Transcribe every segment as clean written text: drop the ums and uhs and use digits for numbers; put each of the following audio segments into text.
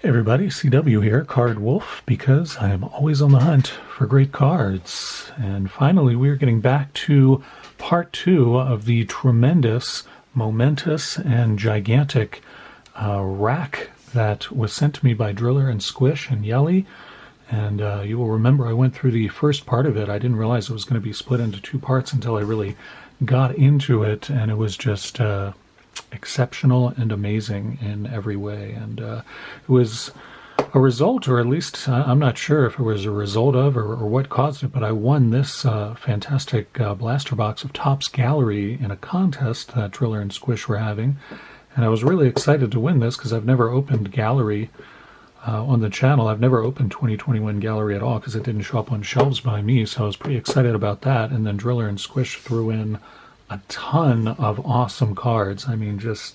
Hey everybody, CW here, Card Wolf, because I am always on the hunt for great cards. And finally we are getting back to part 2 of the tremendous, momentous, and gigantic rack that was sent to me by Driller and Squish and Yeli. And you will remember I went through the first part of it. I didn't realize it was going to be split into 2 parts until I really got into it, and it was just exceptional and amazing in every way. And it was a result, or at least I'm not sure if it was a result of or what caused it, but I won this fantastic blaster box of Topps Gallery in a contest that Driller and Squish were having. And I was really excited to win this because I've never opened Gallery on the channel. I've never opened 2021 Gallery at all because it didn't show up on shelves by me, so I was pretty excited about that. And then Driller and Squish threw in a ton of awesome cards. I mean, just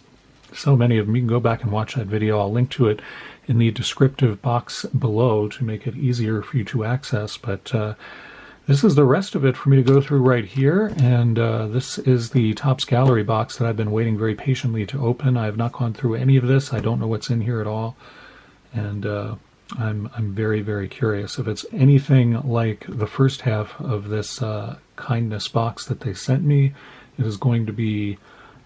so many of them. You can go back and watch that video. I'll link to it in the descriptive box below to make it easier for you to access. But this is the rest of it for me to go through right here. And this is the Topps Gallery box that I've been waiting very patiently to open. I have not gone through any of this. I don't know what's in here at all. And I'm very, very curious. If it's anything like the first half of this kindness box that they sent me, it is going to be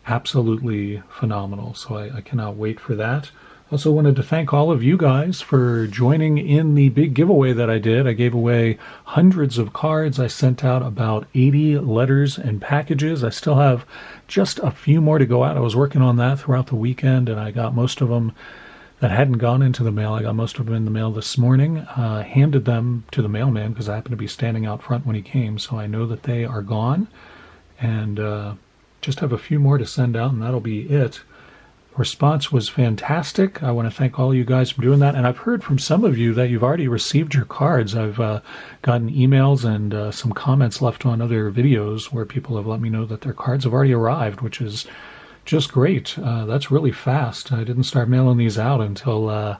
absolutely phenomenal. So I cannot wait for that. Also wanted to thank all of you guys for joining in the big giveaway that I did. I gave away hundreds of cards. I sent out about 80 letters and packages. I still have just a few more to go out. I was working on that throughout the weekend, and I got most of them that hadn't gone into the mail. I got most of them in the mail this morning, handed them to the mailman because I happened to be standing out front when he came, so I know that they are gone. And just have a few more to send out, and that'll be it. Response was fantastic. I want to thank all you guys for doing that. And I've heard from some of you that you've already received your cards. I've gotten emails and some comments left on other videos where people have let me know that their cards have already arrived, which is just great. That's really fast. I didn't start mailing these out until, I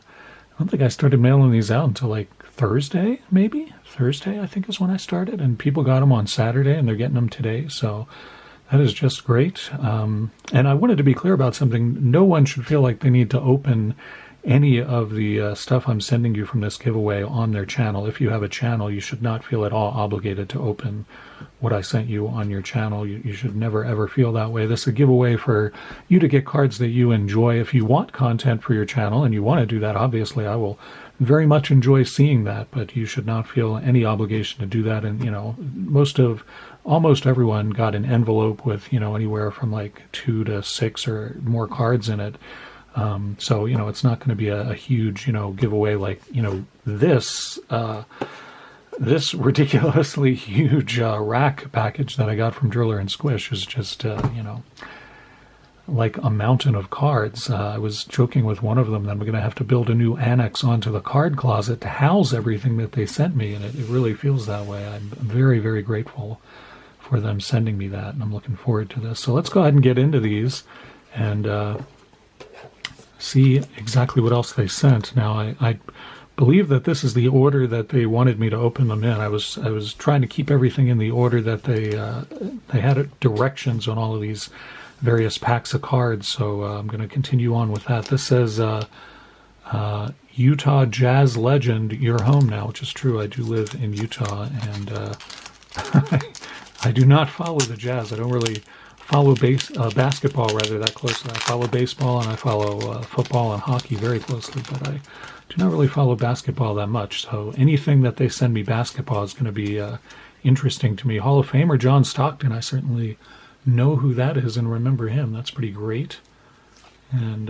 don't think I started mailing these out until like Thursday, maybe? Thursday, I think is when I started. And people got them on Saturday, and they're getting them today. So that is just great. And I wanted to be clear about something. No one should feel like they need to open any of the stuff I'm sending you from this giveaway on their channel. If you have a channel, you should not feel at all obligated to open what I sent you on your channel. You should never ever feel that way. This is a giveaway for you to get cards that you enjoy. If you want content for your channel and you want to do that, obviously I will very much enjoy seeing that, but you should not feel any obligation to do that. And, you know, almost everyone got an envelope with, you know, anywhere from like 2 to 6 or more cards in it. So, you know, it's not going to be a huge, you know, giveaway like, you know, this ridiculously huge rack package that I got from Driller and Squish is just, you know, like a mountain of cards. I was joking with one of them that I'm going to have to build a new annex onto the card closet to house everything that they sent me, and it really feels that way. I'm very, very grateful for them sending me that, and I'm looking forward to this. So let's go ahead and get into these and see exactly what else they sent. Now, I believe that this is the order that they wanted me to open them in. I was trying to keep everything in the order that they had directions on all of these various packs of cards, so I'm going to continue on with that. This says Utah Jazz Legend, you're home now, which is true. I do live in Utah, and I do not follow the Jazz. I don't really follow basketball rather that closely. I follow baseball and I follow football and hockey very closely, but I do not really follow basketball that much. So anything that they send me basketball is going to be interesting to me. Hall of Famer John Stockton, I certainly know who that is and remember him. That's pretty great. And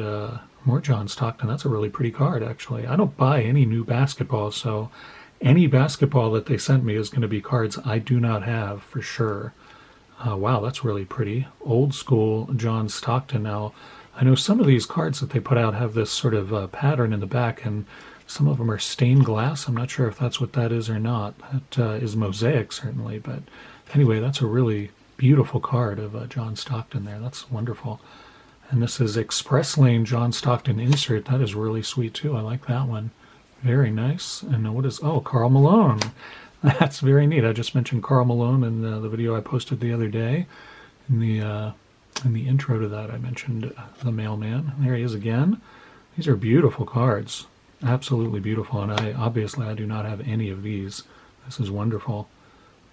more John Stockton. That's a really pretty card, actually. I don't buy any new basketball, so any basketball that they sent me is going to be cards I do not have for sure. Wow, that's really pretty. Old school John Stockton. Now, I know some of these cards that they put out have this sort of pattern in the back, and some of them are stained glass. I'm not sure if that's what that is or not. That is mosaic, certainly. But anyway, that's a really beautiful card of John Stockton there. That's wonderful. And this is Express Lane John Stockton insert. That is really sweet, too. I like that one. Very nice. And what is... Oh, Karl Malone. That's very neat. I just mentioned Karl Malone in the video I posted the other day. In the intro to that, I mentioned the mailman. There he is again. These are beautiful cards. absolutely beautiful. And I do not have any of these. This is wonderful.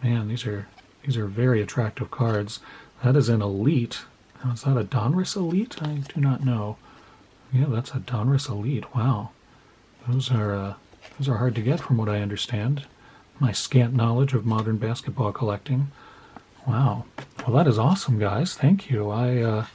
Man, these are very attractive cards. That is an Elite. Now, is that a Donruss Elite? I do not know. Yeah, that's a Donruss Elite. Wow. Those are hard to get from what I understand. My scant knowledge of modern basketball collecting. Wow. Well, that is awesome, guys. Thank you. I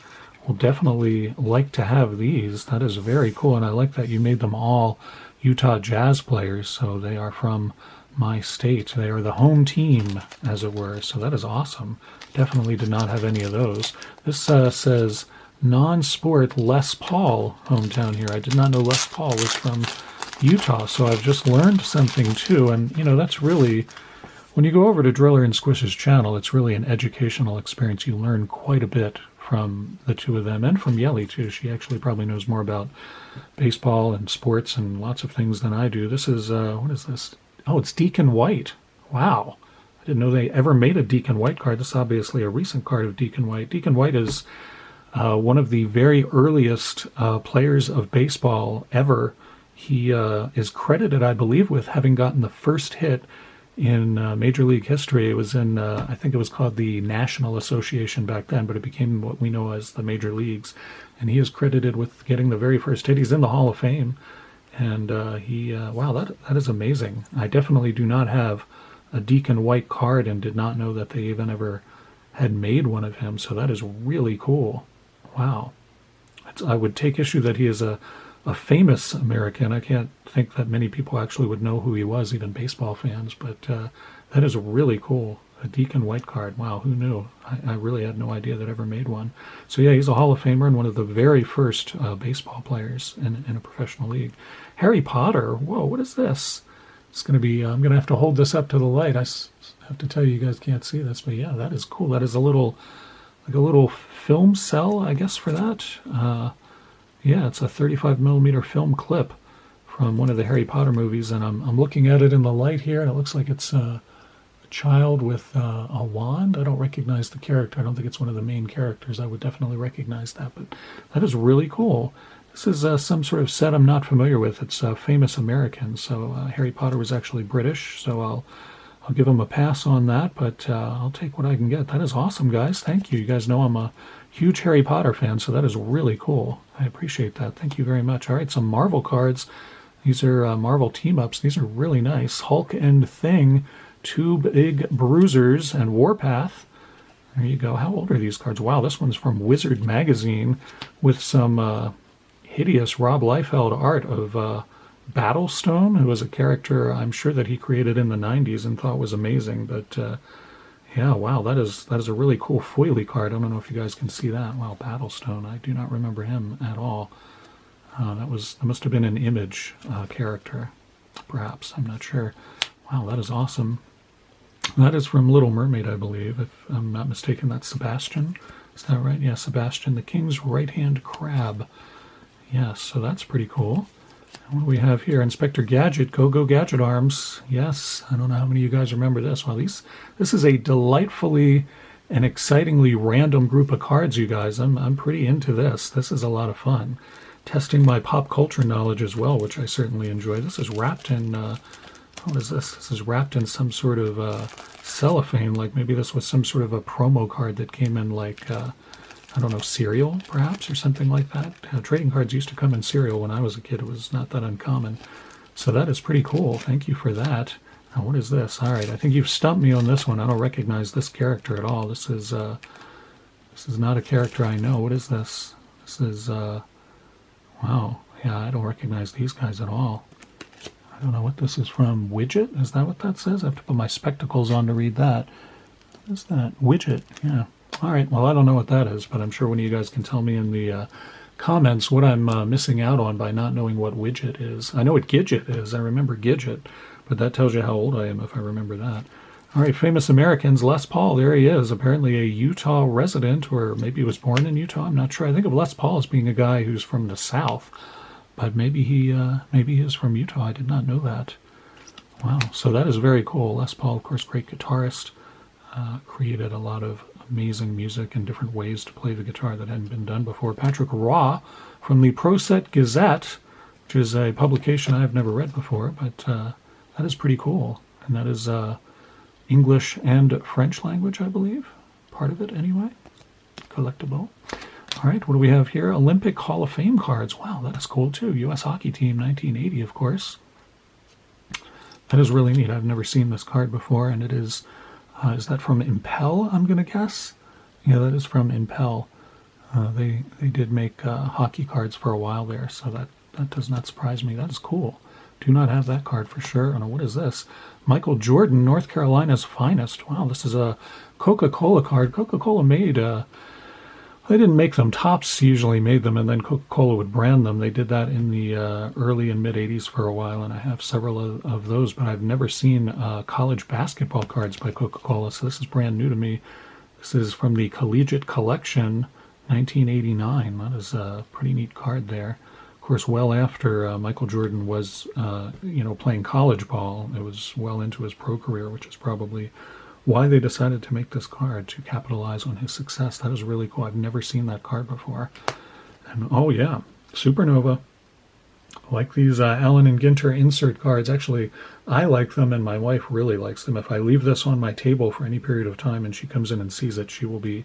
will definitely like to have these. That is very cool, and I like that you made them all Utah Jazz players, so they are from my state. They are the home team, as it were, so that is awesome. Definitely did not have any of those. This says non-sport Les Paul hometown here. I did not know Les Paul was from Utah, so I've just learned something too, and you know, that's really, when you go over to Driller and Squish's channel, it's really an educational experience. You learn quite a bit from the two of them, and from Yeli too. She actually probably knows more about baseball and sports and lots of things than I do. This is, what is this? Oh, it's Deacon White. Wow. I didn't know they ever made a Deacon White card. This is obviously a recent card of Deacon White. Deacon White is one of the very earliest players of baseball ever. He is credited, I believe, with having gotten the first hit in Major League history. It was in, I think it was called the National Association back then, but it became what we know as the Major Leagues. And he is credited with getting the very first hit. He's in the Hall of Fame. And wow, that is amazing. I definitely do not have a Deacon White card and did not know that they even ever had made one of him. So that is really cool. Wow. I would take issue that he is a famous American. I can't think that many people actually would know who he was, even baseball fans, but that is really cool. A Deacon White card. Wow, who knew? I really had no idea that ever made one. So yeah, he's a Hall of Famer and one of the very first baseball players in a professional league. Harry Potter. Whoa, what is this? It's going to be, I'm going to have to hold this up to the light. I have to tell you, you guys can't see this, but yeah, that is cool. That is a little, like a little film cell, I guess, for that. Yeah, it's a 35 millimeter film clip from one of the Harry Potter movies, and I'm looking at it in the light here, and it looks like it's a child with a wand. I don't recognize the character. I don't think it's one of the main characters. I would definitely recognize that, but that is really cool. This is some sort of set I'm not familiar with. It's Famous American, so Harry Potter was actually British, so I'll give him a pass on that, but I'll take what I can get. That is awesome, guys. Thank you. You guys know I'm a huge Harry Potter fan, so that is really cool. I appreciate that. Thank you very much. All right, some Marvel cards. These are Marvel team-ups. These are really nice. Hulk and Thing, two big bruisers, and Warpath. There you go. How old are these cards? Wow, this one's from Wizard Magazine with some hideous Rob Liefeld art of Battlestone, who was a character I'm sure that he created in the 90s and thought was amazing. But yeah, wow, that is a really cool foily card. I don't know if you guys can see that. Wow, Battlestone. I do not remember him at all. That must have been an Image character, perhaps. I'm not sure. Wow, that is awesome. That is from Little Mermaid, I believe. If I'm not mistaken, that's Sebastian. Is that right? Yeah, Sebastian, the King's right-hand crab. Yes, so that's pretty cool. What do we have here? Inspector Gadget, Go Gadget Arms. Yes, I don't know how many of you guys remember this. Well, this is a delightfully and excitingly random group of cards, you guys. I'm pretty into this. This is a lot of fun. Testing my pop culture knowledge as well, which I certainly enjoy. This is wrapped in, what is this? This is wrapped in some sort of cellophane, like maybe this was some sort of a promo card that came in like, I don't know, cereal, perhaps, or something like that. Trading cards used to come in cereal when I was a kid. It was not that uncommon. So that is pretty cool. Thank you for that. Now, what is this? All right, I think you've stumped me on this one. I don't recognize this character at all. This is not a character I know. What is this? This is, wow. Yeah, I don't recognize these guys at all. I don't know what this is from. Widget? Is that what that says? I have to put my spectacles on to read that. What is that? Widget, yeah. All right, well, I don't know what that is, but I'm sure one of you guys can tell me in the comments what I'm missing out on by not knowing what Widget is. I know what Gidget is. I remember Gidget, but that tells you how old I am if I remember that. All right, Famous Americans, Les Paul, there he is, apparently a Utah resident, or maybe he was born in Utah, I'm not sure. I think of Les Paul as being a guy who's from the South, but maybe he is from Utah. I did not know that. Wow, so that is very cool. Les Paul, of course, great guitarist, created a lot of amazing music and different ways to play the guitar that hadn't been done before. Patrick Raw from the Pro Set Gazette. which is a publication I've never read before, but that is pretty cool. And that is English and French language, I believe. Part of it, anyway. Collectible. All right, what do we have here? Olympic Hall of Fame cards. Wow, that is cool, too. U.S. hockey team, 1980, of course. That is really neat. I've never seen this card before, and it is that from Impel, I'm going to guess? Yeah, that is from Impel. They did make hockey cards for a while there, so that does not surprise me. That is cool. Do not have that card for sure. Oh, no, what is this? Michael Jordan, North Carolina's finest. Wow, this is a Coca-Cola card. Coca-Cola made... they didn't make them. Topps usually made them, and then Coca-Cola would brand them. They did that in the early and mid-'80s for a while, and I have several of those, but I've never seen college basketball cards by Coca-Cola, so this is brand new to me. This is from the Collegiate Collection, 1989. That is a pretty neat card there. Of course, well after Michael Jordan was, playing college ball, it was well into his pro career, which is probably why they decided to make this card, to capitalize on his success. That is really cool. I've never seen that card before. And oh yeah, Supernova. Like these Allen and Ginter insert cards. Actually, I like them and my wife really likes them. If I leave this on my table for any period of time and she comes in and sees it, she will be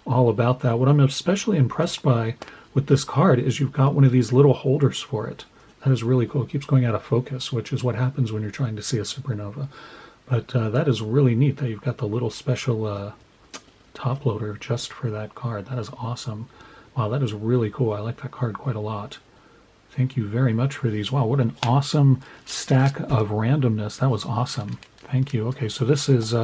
all about that. What I'm especially impressed by with this card is you've got one of these little holders for it. That is really cool. It keeps going out of focus, which is what happens when you're trying to see a supernova. But that is really neat that you've got the little special top loader just for that card. That is awesome. Wow, that is really cool. I like that card quite a lot. Thank you very much for these. Wow, what an awesome stack of randomness. That was awesome. Thank you. Okay, so this is,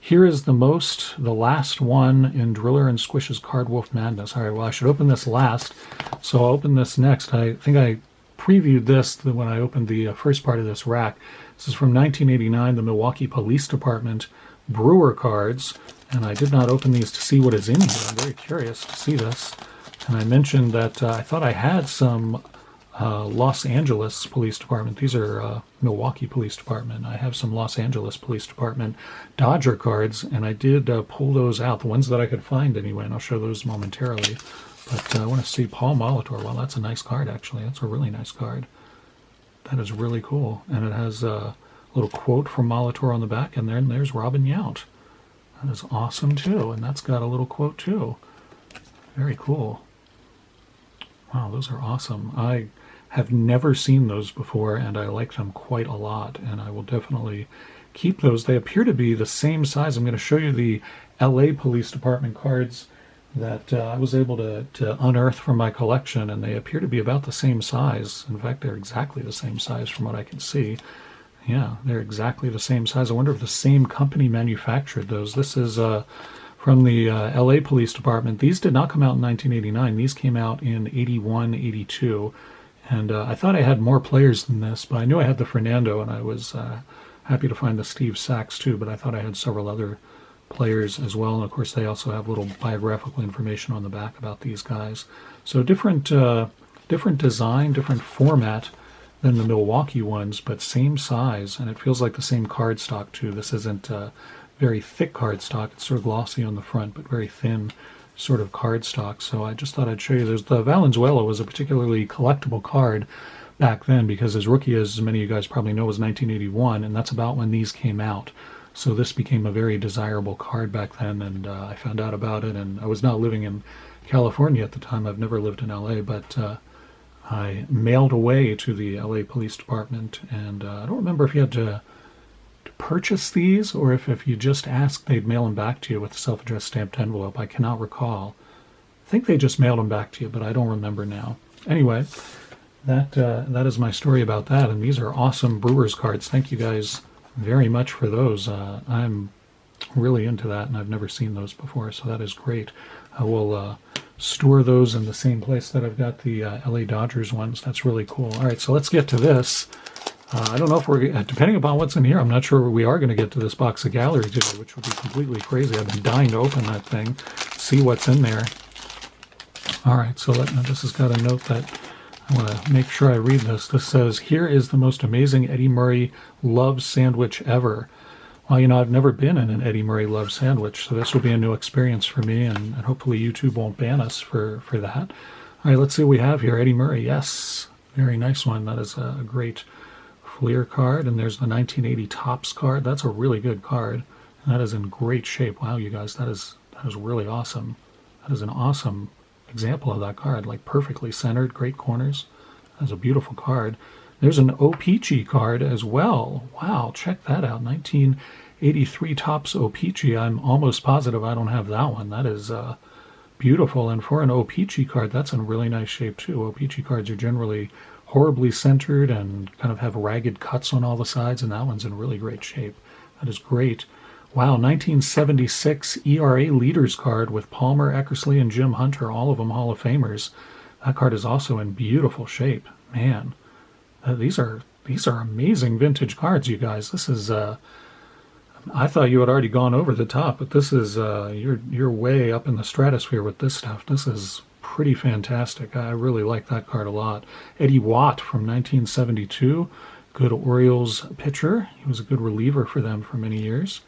here is the last one in Driller and Squish's Card Wolf Madness. All right, well, I should open this last, so I'll open this next. I think I previewed this when I opened the first part of this rack. This is from 1989, the Milwaukee Police Department Brewer cards, and I did not open these to see what is in here. I'm very curious to see this. And I mentioned that I thought I had some Los Angeles Police Department. These are Milwaukee Police Department. I have some Los Angeles Police Department Dodger cards, and I did pull those out, the ones that I could find anyway, and I'll show those momentarily. But I want to see Paul Molitor. Well, that's a nice card, actually. That's a really nice card. That is really cool. And it has a little quote from Molitor on the back, and there's Robin Yount. That is awesome, too. And that's got a little quote, too. Very cool. Wow, those are awesome. I have never seen those before, and I like them quite a lot, and I will definitely keep those. They appear to be the same size. I'm going to show you the LA Police Department cards that I was able to unearth from my collection, and they appear to be about the same size. In fact, they're exactly the same size from what I can see. Yeah, they're exactly the same size. I wonder if the same company manufactured those. This is from the LA Police Department. These did not come out in 1989. These came out in 81, 82. And I thought I had more players than this, but I knew I had the Fernando, and I was happy to find the Steve Sachs too, but I thought I had several other players as well. And of course, they also have little biographical information on the back about these guys. So different design, different format than the Milwaukee ones, but same size, and it feels like the same cardstock too. This isn't very thick cardstock. It's sort of glossy on the front, but very thin sort of cardstock. So I just thought I'd show you. The Valenzuela was a particularly collectible card back then, because his rookie, as many of you guys probably know, was 1981, and that's about when these came out. So this became a very desirable card back then, and I found out about it, and I was not living in California at the time. I've never lived in LA, but I mailed away to the LA Police Department, and I don't remember if you had to purchase these or if you just asked, they'd mail them back to you with a self-addressed stamped envelope. I cannot recall. I think they just mailed them back to you, but I don't remember now. Anyway, that is my story about that, and these are awesome Brewers cards. Thank you guys very much for those. I'm really into that, and I've never seen those before, so that is great. I will store those in the same place that I've got the LA Dodgers ones. That's really cool. All right, so let's get to this. I don't know if we're, depending upon what's in here, I'm not sure we are going to get to this box of gallery today, which would be completely crazy. I've been dying to open that thing, see what's in there. All right, so this has got a note that I want to make sure I read this. This says, "Here is the most amazing Eddie Murray love sandwich ever." Well, you know, I've never been in an Eddie Murray love sandwich, so this will be a new experience for me, and hopefully YouTube won't ban us for that. All right, let's see what we have here. Eddie Murray, yes. Very nice one. That is a great Fleer card. And there's the 1980 Topps card. That's a really good card. And that is in great shape. Wow, you guys, that is really awesome. That is an awesome example of that card. Like perfectly centered, great corners. That's a beautiful card. There's an O-Pee-Chee card as well. Wow, check that out. 1983 Topps O-Pee-Chee. I'm almost positive I don't have that one. That is beautiful. And for an O-Pee-Chee card, that's in really nice shape too. O-Pee-Chee cards are generally horribly centered and kind of have ragged cuts on all the sides, and that one's in really great shape. That is great. Wow, 1976 ERA Leaders card with Palmer, Eckersley, and Jim Hunter, all of them Hall of Famers. That card is also in beautiful shape. Man, these are amazing vintage cards, you guys. This is I thought you had already gone over the top, but this is you're way up in the stratosphere with this stuff. This is pretty fantastic. I really like that card a lot. Eddie Watt from 1972, good Orioles pitcher. He was a good reliever for them for many years.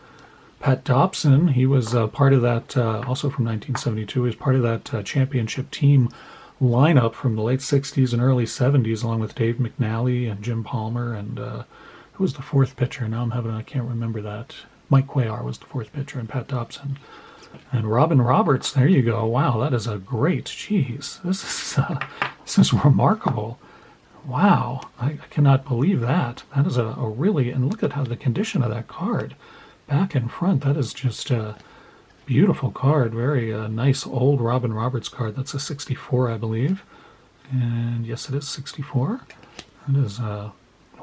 Pat Dobson, he was part of that, also from 1972. He was part of that championship team lineup from the late 60s and early 70s, along with Dave McNally and Jim Palmer, and who was the fourth pitcher? Now I can't remember that. Mike Cuellar was the fourth pitcher, and Pat Dobson. And Robin Roberts, there you go. Wow, that is a great, geez, this is remarkable. Wow, I cannot believe that. That is a really, and look at how the condition of that card. Back and front, that is just a beautiful card. Very nice old Robin Roberts card. That's a 64, I believe. And yes, it is 64. That is,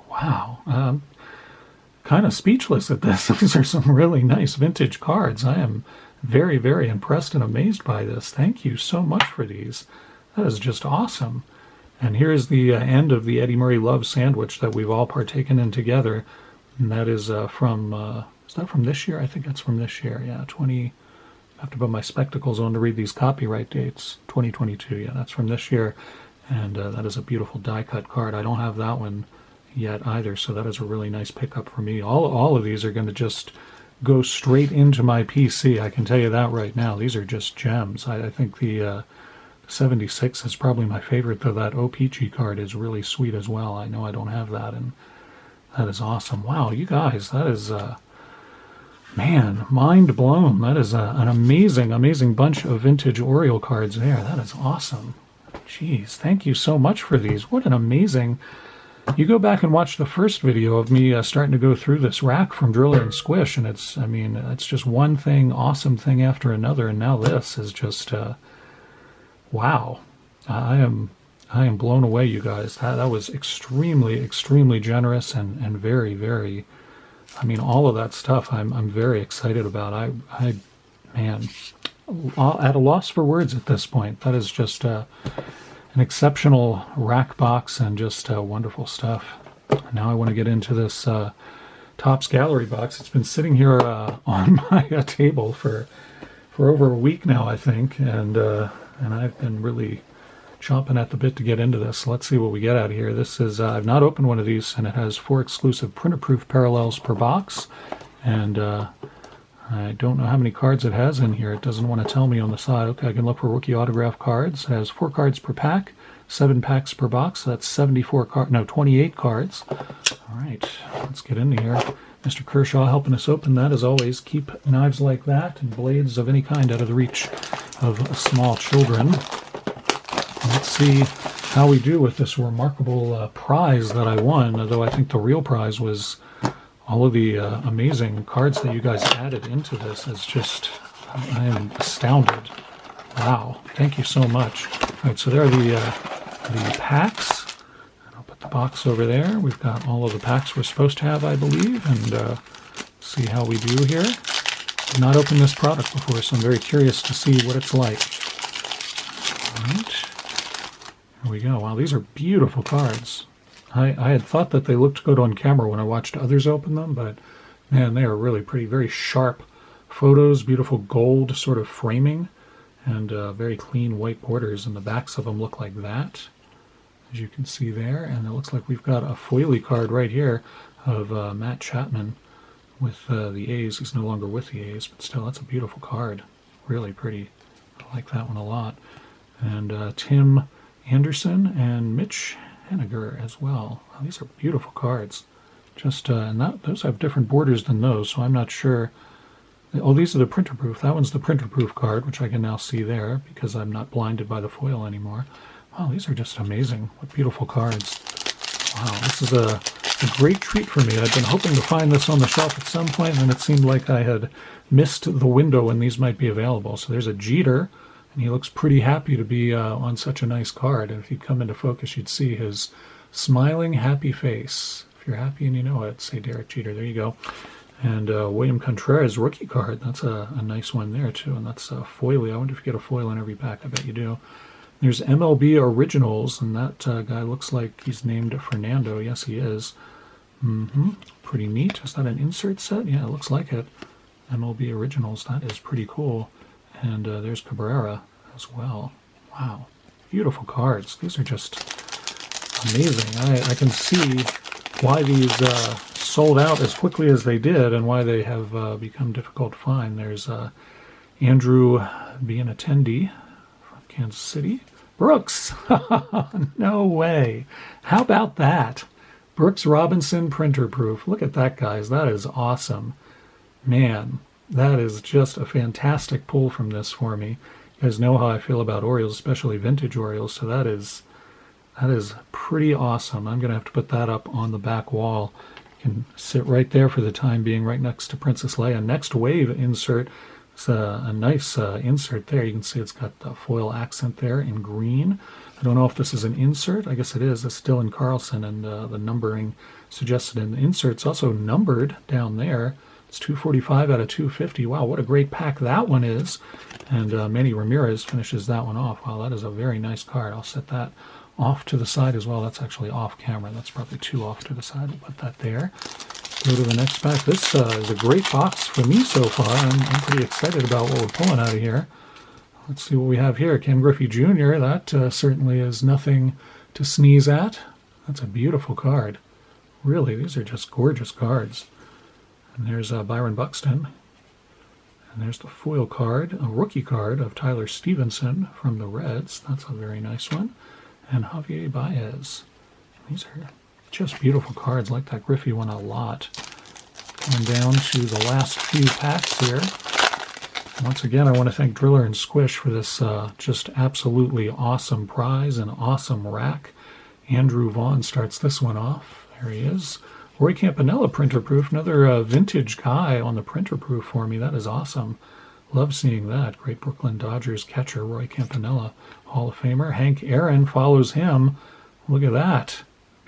wow. Kind of speechless at this. These are some really nice vintage cards. I am very, very impressed and amazed by this. Thank you so much for these. That is just awesome. And here is the end of the Eddie Murray Love Sandwich that we've all partaken in together. And that is from... is that from this year? I think that's from this year. Yeah, I have to put my spectacles on to read these copyright dates. 2022, yeah, that's from this year. And that is a beautiful die-cut card. I don't have that one yet either, so that is a really nice pickup for me. All of these are going to just go straight into my PC. I can tell you that right now. These are just gems. I think the 76 is probably my favorite, though that O-Pee-Chee card is really sweet as well. I know I don't have that, and that is awesome. Wow, you guys, that is... man, mind blown. That is an amazing, amazing bunch of vintage Oriole cards there. That is awesome. Jeez, thank you so much for these. What an amazing... You go back and watch the first video of me starting to go through this rack from Driller and Squish, and it's just one thing, awesome thing after another, and now this is just, wow. I am blown away, you guys. That was extremely, extremely generous and very, very... I mean, all of that stuff I'm very excited about. Man, at a loss for words at this point. That is just an exceptional rack box and just wonderful stuff. Now I want to get into this Topps Gallery box. It's been sitting here on my table for over a week now, I think, and I've been really chomping at the bit to get into this. So let's see what we get out of here. This is, I've not opened one of these, and it has 4 exclusive printer-proof parallels per box, and I don't know how many cards it has in here. It doesn't want to tell me on the side. Okay, I can look for rookie autograph cards. It has 4 cards per pack, 7 packs per box, so that's 28 cards. All right, let's get into here. Mr. Kershaw helping us open that, as always. Keep knives like that and blades of any kind out of the reach of small children. Let's see how we do with this remarkable prize that I won, although I think the real prize was all of the amazing cards that you guys added into this. It's just, I am astounded. Wow, thank you so much. All right, so there are the packs. I'll put the box over there. We've got all of the packs we're supposed to have, I believe, and see how we do here. I've not opened this product before, so I'm very curious to see what it's like. All right. There we go. Wow, these are beautiful cards. I had thought that they looked good on camera when I watched others open them, but man, they are really pretty. Very sharp photos, beautiful gold sort of framing, and very clean white borders, and the backs of them look like that, as you can see there. And it looks like we've got a foily card right here of Matt Chapman with the A's. He's no longer with the A's, but still, that's a beautiful card. Really pretty. I like that one a lot. And Tim Anderson and Mitch Henniger as well. Oh, these are beautiful cards. Just those have different borders than those, so I'm not sure. Oh, these are the printer proof. That one's the printer proof card, which I can now see there because I'm not blinded by the foil anymore. Wow, these are just amazing. What beautiful cards. Wow, this is a great treat for me. I've been hoping to find this on the shelf at some point, and it seemed like I had missed the window when these might be available. So there's a Jeter, and he looks pretty happy to be on such a nice card. And if you'd come into focus, you'd see his smiling, happy face. If you're happy and you know it, say Derek Jeter. There you go. And William Contreras rookie card. That's a nice one there, too. And that's foily. I wonder if you get a foil in every pack. I bet you do. There's MLB Originals, and that guy looks like he's named Fernando. Yes, he is. Pretty neat. Is that an insert set? Yeah, it looks like it. MLB Originals. That is pretty cool. And there's Cabrera as well. Wow. Beautiful cards. These are just amazing. I can see why these sold out as quickly as they did and why they have become difficult to find. There's Andrew Benintendi from Kansas City. Brooks! No way. How about that? Brooks Robinson printer proof. Look at that, guys. That is awesome. Man, that is just a fantastic pull from this for me. You guys know how I feel about Orioles, especially vintage Orioles, so that is pretty awesome. I'm going to have to put that up on the back wall. You can sit right there for the time being, right next to Princess Leia. Next Wave insert. It's a nice insert there. You can see it's got the foil accent there in green. I don't know if this is an insert. I guess it is. It's still in Carlson, and the numbering suggested in the insert's also numbered down there. It's 245 out of 250. Wow, what a great pack that one is. And Manny Ramirez finishes that one off. Wow, that is a very nice card. I'll set that off to the side as well. That's actually off camera. That's probably too off to the side. We'll put that there. Go to the next pack. This is a great box for me so far. I'm pretty excited about what we're pulling out of here. Let's see what we have here. Ken Griffey Jr. That certainly is nothing to sneeze at. That's a beautiful card. Really, these are just gorgeous cards. And there's Byron Buxton. And there's the foil card, a rookie card of Tyler Stevenson from the Reds. That's a very nice one. And Javier Baez. These are just beautiful cards. I like that Griffey one a lot. Coming down to the last few packs here. Once again, I want to thank Driller and Squish for this just absolutely awesome prize and awesome rack. Andrew Vaughn starts this one off. There he is. Roy Campanella printer proof. Another vintage guy on the printer proof for me. That is awesome. Love seeing that. Great Brooklyn Dodgers catcher, Roy Campanella, Hall of Famer. Hank Aaron follows him. Look at that.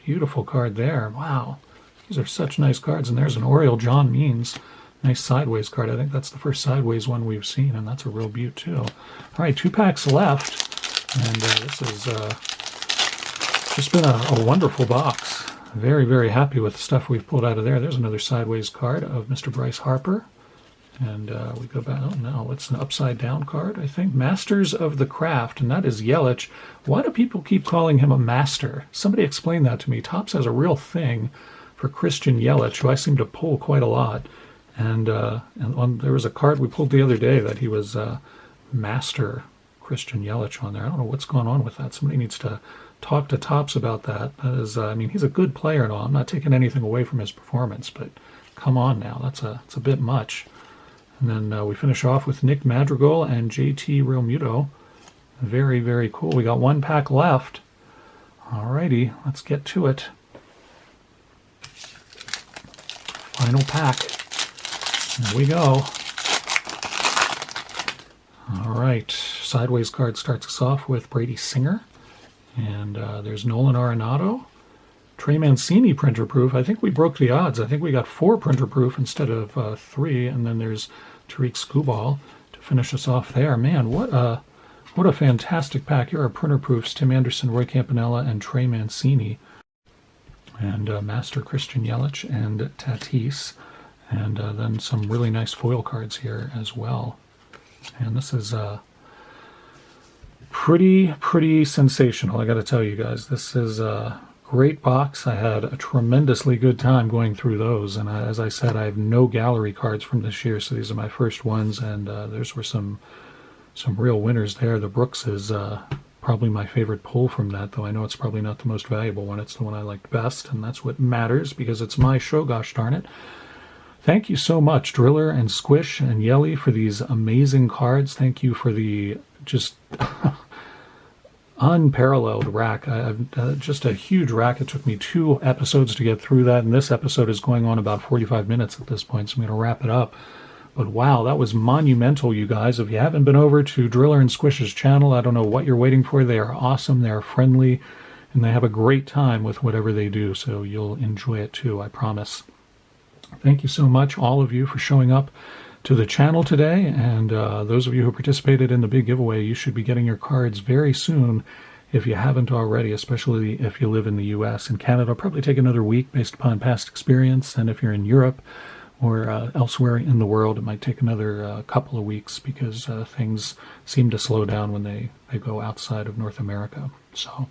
Beautiful card there. Wow. These are such nice cards. And there's an Oriole, John Means. Nice sideways card. I think that's the first sideways one we've seen, and that's a real beaut, too. All right, 2 packs left. And this has just been a wonderful box. Very, very happy with the stuff we've pulled out of there. There's another sideways card of Mr. Bryce Harper. And we go back. Oh, no, it's an upside-down card, I think. Masters of the Craft, and that is Yelich. Why do people keep calling him a master? Somebody explain that to me. Topps has a real thing for Christian Yelich, who I seem to pull quite a lot. And there was a card we pulled the other day that he was Master Christian Yelich on there. I don't know what's going on with that. Somebody needs to talk to Topps about that. That is, I mean, he's a good player and all. I'm not taking anything away from his performance, but come on now. It's a bit much. And then we finish off with Nick Madrigal and JT Realmuto. Very, very cool. We got 1 pack left. Alrighty, let's get to it. Final pack. There we go. All right, sideways card starts us off with Brady Singer. And there's Nolan Arenado. Trey Mancini printer proof. I think we broke the odds. I think we got 4 printer proof instead of 3. And then there's Tariq Skubal to finish us off there. Man, what a fantastic pack. Here are printer proofs. Tim Anderson, Roy Campanella, and Trey Mancini. And Master Christian Yelich and Tatis. And then some really nice foil cards here as well. And this is pretty sensational, I got to tell you guys. This is a great box. I had a tremendously good time going through those. And as I said, I have no gallery cards from this year, so these are my first ones. And those were some real winners there. The Brooks is probably my favorite pull from that, though I know it's probably not the most valuable one. It's the one I liked best, and that's what matters because it's my show, gosh darn it. Thank you so much, Driller and Squish and Yeli, for these amazing cards. Thank you for the just unparalleled rack. I've just a huge rack. It took me 2 episodes to get through that, and this episode is going on about 45 minutes at this point, so I'm going to wrap it up. But wow, that was monumental, you guys. If you haven't been over to Driller and Squish's channel, I don't know what you're waiting for. They are awesome, they are friendly, and they have a great time with whatever they do, so you'll enjoy it too, I promise. Thank you so much, all of you, for showing up to the channel today, and those of you who participated in the big giveaway, you should be getting your cards very soon if you haven't already, especially if you live in the US. In Canada, it'll probably take another week based upon past experience, and if you're in Europe or elsewhere in the world, it might take another couple of weeks because things seem to slow down when they go outside of North America. So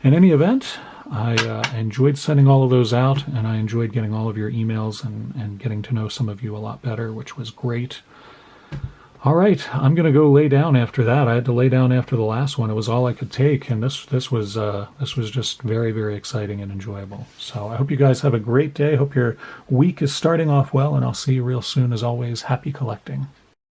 in any event, I enjoyed sending all of those out, and I enjoyed getting all of your emails and getting to know some of you a lot better, which was great. All right, I'm going to go lay down after that. I had to lay down after the last one. It was all I could take, and this was just very, very exciting and enjoyable. So I hope you guys have a great day. Hope your week is starting off well, and I'll see you real soon. As always, happy collecting.